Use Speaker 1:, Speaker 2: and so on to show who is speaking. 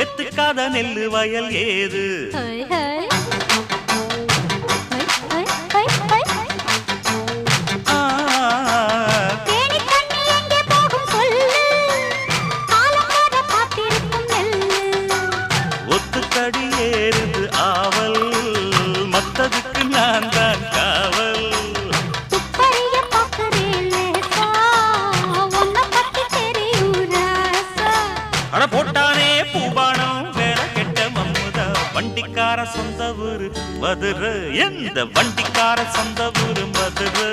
Speaker 1: எத்துக்காத நெல்லு வயல் ஏது ஒத்துக்கடி ஏறுது ஆவல் மத்ததுக்கு நான் தான் காவல் அட போட்டானே பூபானம் வேற கெட்ட மம்முதா வண்டிக்கார சொந்த ஊரு மதுரை எந்த வண்டிக்கார சொந்த ஊரு மதுரை